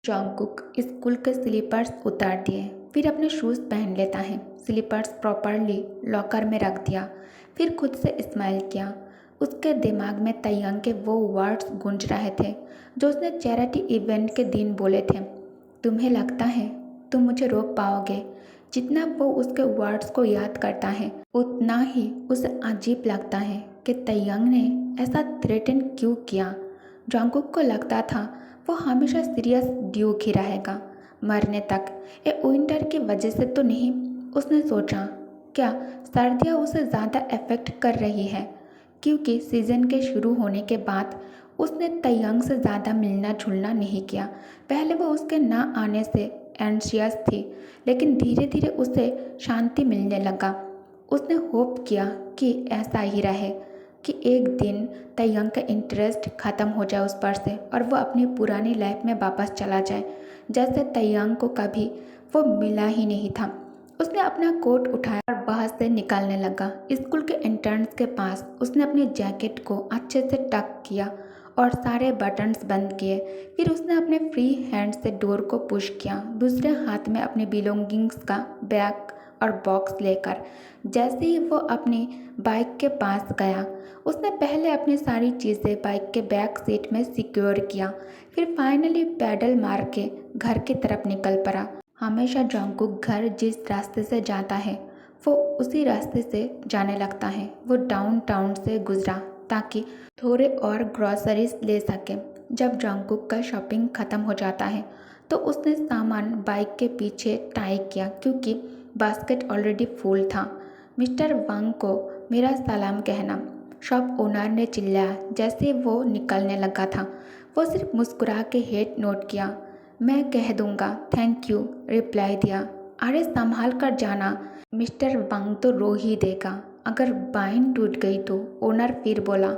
जॉन्गकुक school के slippers उतार दिए, फिर अपने शूज़ पहन लेता है। स्लीपर्स प्रॉपरली लॉकर में रख दिया, फिर खुद से स्माइल किया। उसके दिमाग में तयंग के वो वर्ड्स गूंज रहे थे जो उसने चैरिटी इवेंट के दिन बोले थे। तुम्हें लगता है तुम मुझे रोक पाओगे? जितना वो उसके वर्ड्स को याद करता है उतना ही उसे अजीब लगता है कि तयंग ने ऐसा थ्रेटन क्यों किया। जॉन्गकुक को लगता था वो हमेशा सीरियस ड्यूक ही रहेगा मरने तक। ये विंटर की वजह से तो नहीं, उसने सोचा। क्या सर्दियाँ उसे ज़्यादा अफेक्ट कर रही है? क्योंकि सीज़न के शुरू होने के बाद उसने तयंग से ज़्यादा मिलना जुलना नहीं किया। पहले वो उसके ना आने से एंशियस थी, लेकिन धीरे धीरे उसे शांति मिलने लगा। उसने होप किया कि ऐसा ही रहे, कि एक दिन तयंग का इंटरेस्ट ख़त्म हो जाए उस पर से और वो अपनी पुरानी लाइफ में वापस चला जाए, जैसे तयंग को कभी वो मिला ही नहीं था। उसने अपना कोट उठाया और वहाँ से निकलने लगा। स्कूल के एंट्रेंस के पास उसने अपनी जैकेट को अच्छे से टक किया और सारे बटन्स बंद किए। फिर उसने अपने फ्री हैंड से डोर को पुश किया, दूसरे हाथ में अपने बिलोंगिंग्स का बैग और बॉक्स लेकर। जैसे ही वो अपनी बाइक के पास गया, उसने पहले अपनी सारी चीज़ें बाइक के बैक सीट में सिक्योर किया, फिर फाइनली पैडल मार के घर की तरफ निकल पड़ा। हमेशा जॉन्गकुक घर जिस रास्ते से जाता है वो उसी रास्ते से जाने लगता है। वो डाउनटाउन से गुजरा ताकि थोड़े और ग्रॉसरीज ले सके। जब जॉन्गकुक का शॉपिंग ख़त्म हो जाता है तो उसने सामान बाइक के पीछे टाई किया, क्योंकि बास्केट ऑलरेडी फुल था। मिस्टर वांग को मेरा सलाम कहना, शॉप ओनर ने चिल्लाया जैसे वो निकलने लगा था। वो सिर्फ मुस्कुरा के हेड नोट किया। मैं कह दूंगा, थैंक यू, रिप्लाई दिया। अरे संभाल कर जाना, मिस्टर वांग तो रो ही देगा अगर बाइन टूट गई तो, ओनर फिर बोला।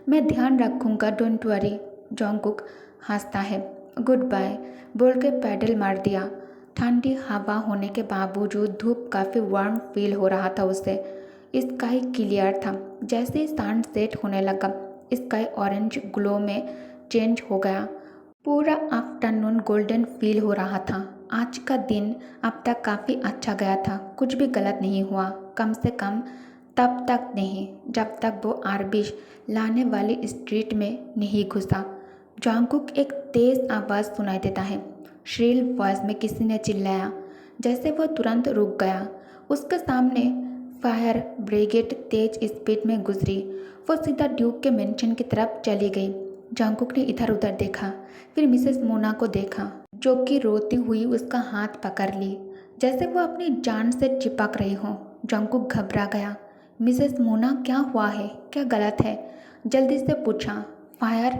मैं ध्यान रखूंगा, डोंट वरी। जॉन्गकुक हंसता है। गुड बाय बोल के पैडल मार दिया। ठंडी हवा होने के बावजूद धूप काफ़ी वार्म फील हो रहा था उसे। स्काई क्लियर था। जैसे ही सन सेट होने लगा, स्काई ऑरेंज ग्लो में चेंज हो गया। पूरा आफ्टरनून गोल्डन फील हो रहा था। आज का दिन अब तक काफ़ी अच्छा गया था, कुछ भी गलत नहीं हुआ, कम से कम तब तक नहीं जब तक वो आरबिश लाने वाली स्ट्रीट में नहीं घुसा। जॉन्गकुक एक तेज़ आवाज़ सुनाई देता है। श्रील वॉइस में किसी ने चिल्लाया। जैसे वो तुरंत रुक गया। उसके सामने फायर ब्रिगेड तेज स्पीड में गुजरी। वो सीधा ड्यूक के मेंशन की तरफ चली गई। जॉन्गकुक ने इधर उधर देखा, फिर मिसेस मोना को देखा जो कि रोती हुई उसका हाथ पकड़ ली, जैसे वो अपनी जान से चिपक रही हो। जॉन्गकुक घबरा गया। मिसेस मोना, क्या हुआ है? क्या गलत है? जल्दी से पूछा। फायर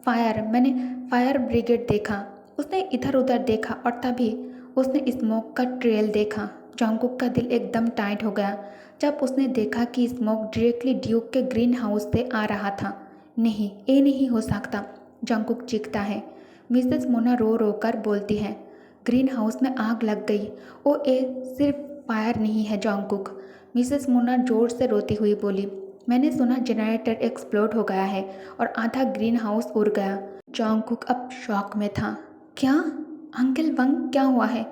फायर मैंने फायर ब्रिगेड देखा। उसने इधर उधर देखा और तभी उसने स्मोक का ट्रेल देखा। जॉन्गकुक का दिल एकदम टाइट हो गया जब उसने देखा कि स्मोक डायरेक्टली ड्यूक के ग्रीन हाउस से आ रहा था। नहीं, ये नहीं हो सकता, जॉन्गकुक चीखता है। मिसेस मोना रो रो कर बोलती है, ग्रीन हाउस में आग लग गई। ओ ए सिर्फ फायर नहीं है जॉन्गकुक। मिसेस मोना जोर से रोती हुई बोली, मैंने सुना जनरेटर एक्सप्लोड हो गया है और आधा ग्रीन हाउस उड़ गया। जॉन्गकुक अब शॉक में था। क्या? अंकल वंग, क्या हुआ है?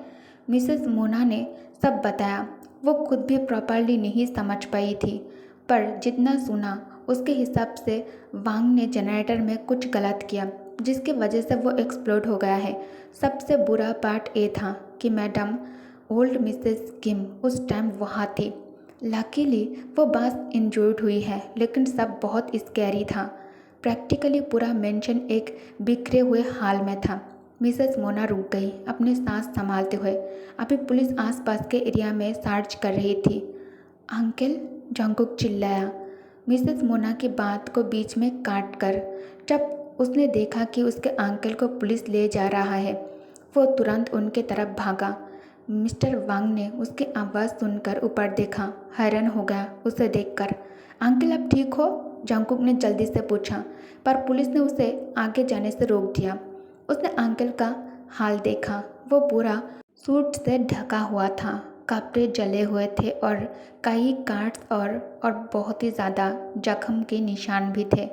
मिसेस मोना ने सब बताया। वो खुद भी प्रॉपरली नहीं समझ पाई थी, पर जितना सुना उसके हिसाब से वांग ने जनरेटर में कुछ गलत किया जिसकी वजह से वो एक्सप्लोड हो गया है। सबसे बुरा पार्ट ये था कि मैडम ओल्ड मिसेस किम उस टाइम वहाँ थी। लकीली वो बस इंजर्ड हुई है, लेकिन सब बहुत स्कैरी था। प्रैक्टिकली पूरा मेंशन एक बिखरे हुए हाल में था। मिसेस मोना रुक गई, अपनी सांस संभालते हुए। अभी पुलिस आसपास के एरिया में सर्च कर रही थी। अंकल, जॉन्गकुक चिल्लाया, मिसेस मोना की बात को बीच में काट कर। जब उसने देखा कि उसके अंकल को पुलिस ले जा रहा है, वो तुरंत उनके तरफ भागा। मिस्टर वांग ने उसकी आवाज़ सुनकर ऊपर देखा, हैरान हो गया उसे देखकर। अंकल, आप ठीक हो? जॉन्गकुक ने जल्दी से पूछा, पर पुलिस ने उसे आगे जाने से रोक दिया। उसने अंकल का हाल देखा। वो पूरा सूट से ढका हुआ था, कपड़े जले हुए थे और कई काट्स और बहुत ही ज़्यादा जख्म के निशान भी थे।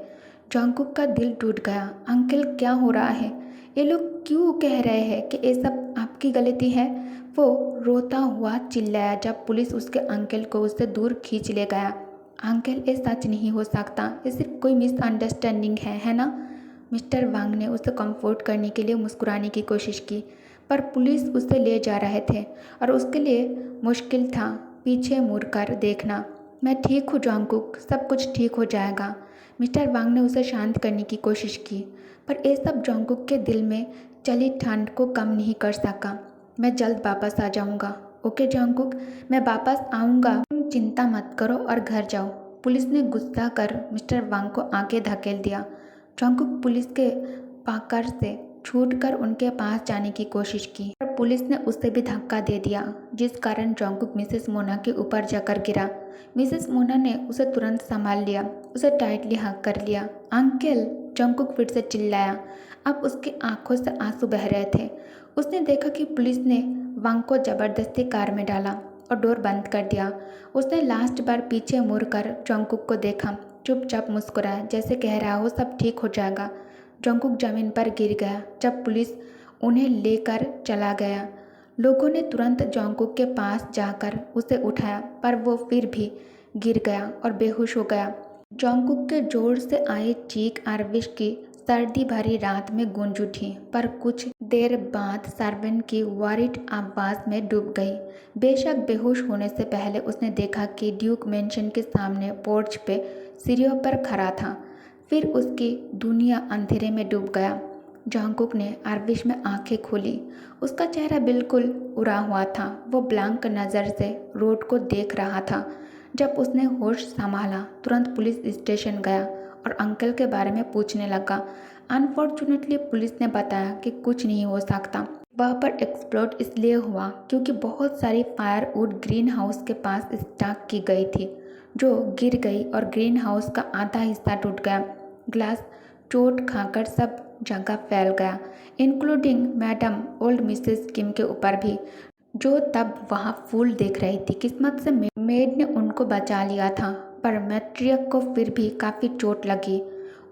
जॉन्गकुक का दिल टूट गया। अंकल, क्या हो रहा है? ये लोग क्यों कह रहे हैं कि ये सब आपकी गलती है? वो रोता हुआ चिल्लाया जब पुलिस उसके अंकल को उससे दूर खींच ले गया। अंकल, ये सच नहीं हो सकता, ये सिर्फ कोई मिसअंडरस्टैंडिंग है ना? मिस्टर वांग ने उसे कंफर्ट करने के लिए मुस्कुराने की कोशिश की, पर पुलिस उसे ले जा रहे थे और उसके लिए मुश्किल था पीछे मुड़कर देखना। मैं ठीक हूँ जॉन्गकुक, सब कुछ ठीक हो जाएगा। मिस्टर वांग ने उसे शांत करने की कोशिश की, पर ये सब जॉन्गकुक के दिल में चली ठंड को कम नहीं कर सका। मैं जल्द वापस आ जाऊंगा। ओके जॉन्गकुक, मैं वापस आऊँगा, तुम चिंता मत करो और घर जाओ। पुलिस ने गुस्सा कर मिस्टर वांग को आगे धकेल दिया। जॉन्गकुक पुलिस के पकड़ से छूटकर उनके पास जाने की कोशिश की, पर पुलिस ने उसे भी धक्का दे दिया, जिस कारण जॉन्गकुक मिसेस मोना के ऊपर जाकर गिरा। मिसेस मोना ने उसे तुरंत संभाल लिया, उसे टाइटली हग कर लिया। अंकल, जॉन्गकुक फिर से चिल्लाया। अब उसकी आंखों से आंसू बह रहे थे। उसने देखा कि पुलिस ने वांग को जबरदस्ती कार में डाला और डोर बंद कर दिया। उसने लास्ट बार पीछे मुड़कर जॉन्गकुक को देखा, चुपचाप मुस्कुराया, जैसे कह रहा हो सब ठीक हो जाएगा। जॉन्गकुक जमीन पर गिर गया जब पुलिस उन्हें लेकर चला गया। लोगों ने तुरंत जॉन्गकुक के पास जाकर उसे उठाया, पर वो फिर भी गिर गया और बेहोश हो गया। जॉन्गकुक के जोर से आए चीख आरविश की सर्दी भरी रात में गूंज उठी, पर कुछ देर बाद सर्वेंट की वॉरिड आवाज में डूब गई। बेशक बेहोश होने से पहले उसने देखा कि ड्यूक मेंशन के सामने पोर्च पे सीढ़ियों पर खड़ा था। फिर उसकी दुनिया अंधेरे में डूब गया। जॉन्गकुक ने आरविश में आंखें खोली। उसका चेहरा बिल्कुल उड़ा हुआ था। वो ब्लैंक नज़र से रोड को देख रहा था। जब उसने होश संभाला, तुरंत पुलिस स्टेशन गया और अंकल के बारे में पूछने लगा। अनफॉर्चुनेटली पुलिस ने बताया कि कुछ नहीं हो सकता। वहाँ पर एक्सप्लोड इसलिए हुआ क्योंकि बहुत सारी फायरवुड ग्रीन हाउस के पास स्टॉक की गई थी, जो गिर गई और ग्रीन हाउस का आधा हिस्सा टूट गया। ग्लास चोट खाकर सब जगह फैल गया, इंक्लूडिंग मैडम ओल्ड मिसेस किम के ऊपर भी, जो तब वहाँ फूल देख रही थी। किस्मत से मेड ने उनको बचा लिया था, पर मैट्रियक को फिर भी काफ़ी चोट लगी।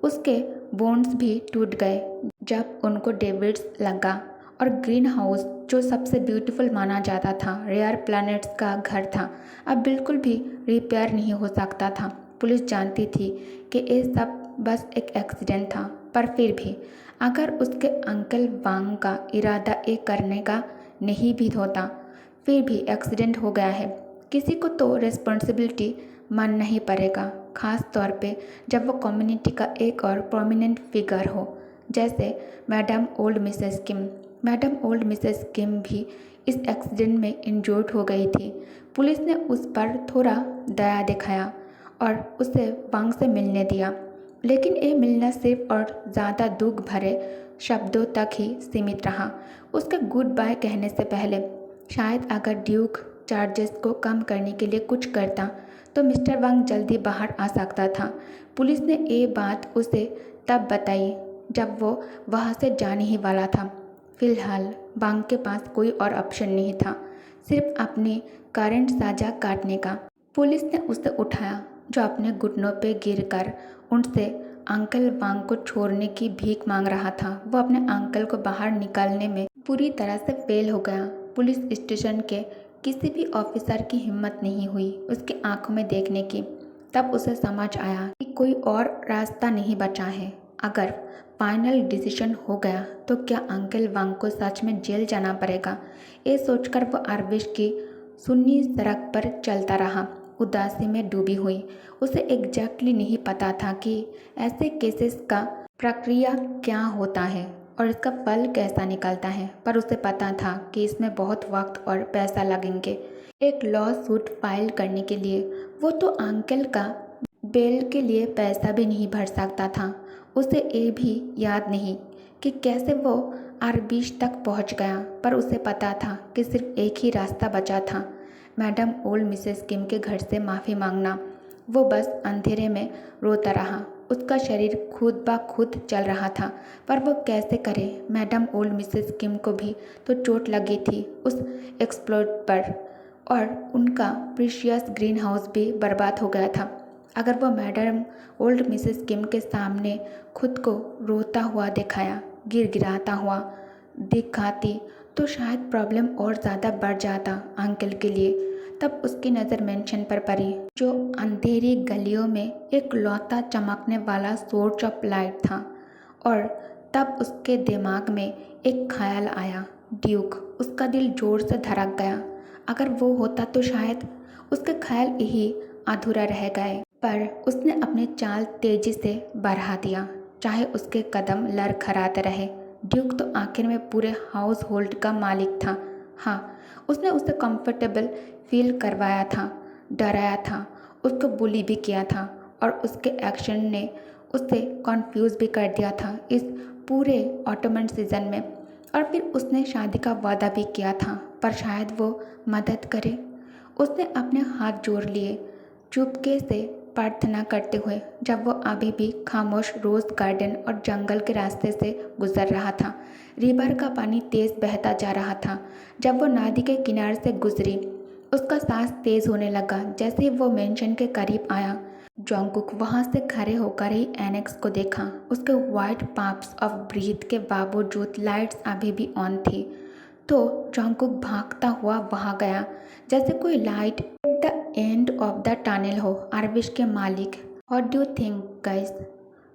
उसके बोन्स भी टूट गए जब उनको डेविड्स लगा, और ग्रीन हाउस, जो सबसे ब्यूटीफुल माना जाता था, रेयर प्लैनेट्स का घर था, अब बिल्कुल भी रिपेयर नहीं हो सकता था। पुलिस जानती थी कि ये सब बस एक एक्सीडेंट था, पर फिर भी अगर उसके अंकल वांग का इरादा ये करने का नहीं भी होता, फिर भी एक्सीडेंट हो गया है, किसी को तो रिस्पॉन्सिबिलिटी मानना ही पड़ेगा, ख़ास तौर पे जब वो कम्युनिटी का एक और प्रोमिनेंट फिगर हो, जैसे मैडम ओल्ड मिसेस किम। मैडम ओल्ड मिसेस किम भी इस एक्सीडेंट में इंजर्ड हो गई थी। पुलिस ने उस पर थोड़ा दया दिखाया और उसे वांग से मिलने दिया, लेकिन ये मिलना सिर्फ और ज़्यादा दुख भरे शब्दों तक ही सीमित रहा। उसके गुड बाय कहने से पहले, शायद अगर ड्यूक चार्जेस को कम करने के लिए कुछ करता तो मिस्टर वांग जल्दी बाहर आ सकता था। पुलिस ने ये बात उसे तब बताई जब वो वहाँ से जाने ही वाला था। फिलहाल वांग के पास कोई और ऑप्शन नहीं था, सिर्फ अपनी करंट साझा काटने का। पुलिस ने उसे उठाया, जो अपने घुटनों पे गिरकर उनसे अंकल वांग को छोड़ने की भीख मांग रहा था। वो अपने अंकल को बाहर निकालने में पूरी तरह से फेल हो गया। पुलिस स्टेशन के किसी भी ऑफिसर की हिम्मत नहीं हुई उसकी आंखों में देखने की। तब उसे समझ आया कि कोई और रास्ता नहीं बचा है। अगर फाइनल डिसीजन हो गया तो क्या अंकल वांग को सच में जेल जाना पड़ेगा? ये सोचकर वो आरविश की सुन्नी सड़क पर चलता रहा, उदासी में डूबी हुई। उसे एग्जैक्टली नहीं पता था कि ऐसे केसेस का प्रक्रिया क्या होता है और इसका फल कैसा निकलता है, पर उसे पता था कि इसमें बहुत वक्त और पैसा लगेंगे। एक लॉ सूट फाइल करने के लिए वो तो अंकल का बेल के लिए पैसा भी नहीं भर सकता था। उसे ये भी याद नहीं कि कैसे वो आरबीच तक पहुंच गया, पर उसे पता था कि सिर्फ एक ही रास्ता बचा था, मैडम ओल्ड मिसेस किम के घर से माफ़ी मांगना। वो बस अंधेरे में रोता रहा। उसका शरीर खुद ब खुद चल रहा था, पर वो कैसे करे? मैडम ओल्ड मिसेस किम को भी तो चोट लगी थी उस एक्सप्लोड पर, और उनका प्रीशियस ग्रीन हाउस भी बर्बाद हो गया था। अगर वो मैडम ओल्ड मिसेस किम के सामने खुद को रोता हुआ दिखाया गिड़गिड़ाता हुआ दिखाती तो शायद प्रॉब्लम और ज़्यादा बढ़ जाता अंकल के लिए। तब उसकी नज़र मेंशन पर पड़ी, जो अंधेरी गलियों में एक लौता चमकने वाला सोर्स ऑफ लाइट था। और तब उसके दिमाग में एक ख्याल आया, ड्यूक। उसका दिल जोर से धड़क गया। अगर वो होता तो शायद। उसके ख्याल यही अधूरा रह गए, पर उसने अपनी चाल तेजी से बढ़ा दिया, चाहे उसके कदम लड़खड़ाते रहे। ड्यूक तो आखिर में पूरे हाउस होल्ड का मालिक था। हाँ, उसने उसे कंफर्टेबल फील करवाया था, डराया था, उसको बुली भी किया था, और उसके एक्शन ने उसे कंफ्यूज भी कर दिया था इस पूरे ऑटोमन सीजन में। और फिर उसने शादी का वादा भी किया था, पर शायद वो मदद करे। उसने अपने हाथ जोड़ लिए, चुपके से प्रार्थना करते हुए, जब वो अभी भी खामोश रोज गार्डन और जंगल के रास्ते से गुजर रहा था। रिवर का पानी तेज बहता जा रहा था। जब वो नदी के किनारे से गुजरी, उसका सांस तेज होने लगा। जैसे ही वो मेंशन के करीब आया, जोंगकुक वहां से खड़े होकर ही एनेक्स को देखा। उसके वाइट पाम्प्स ऑफ ब्रीथ के बावजूद लाइट्स अभी भी ऑन थी। तो जोंगकुक भागता हुआ वहां गया, जैसे कोई light at the end of the tunnel हो। आरविश के मालिक, what do you think guys?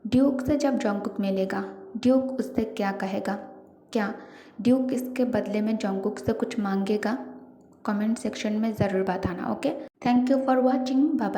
Duke से जब जोंगकुक मिलेगा, ड्यूक उससे क्या कहेगा? क्या ड्यूक इसके बदले में जोंगकुक से कुछ मांगेगा? कमेंट सेक्शन में ज़रूर बताना। Okay, thank you for watching, bye bye.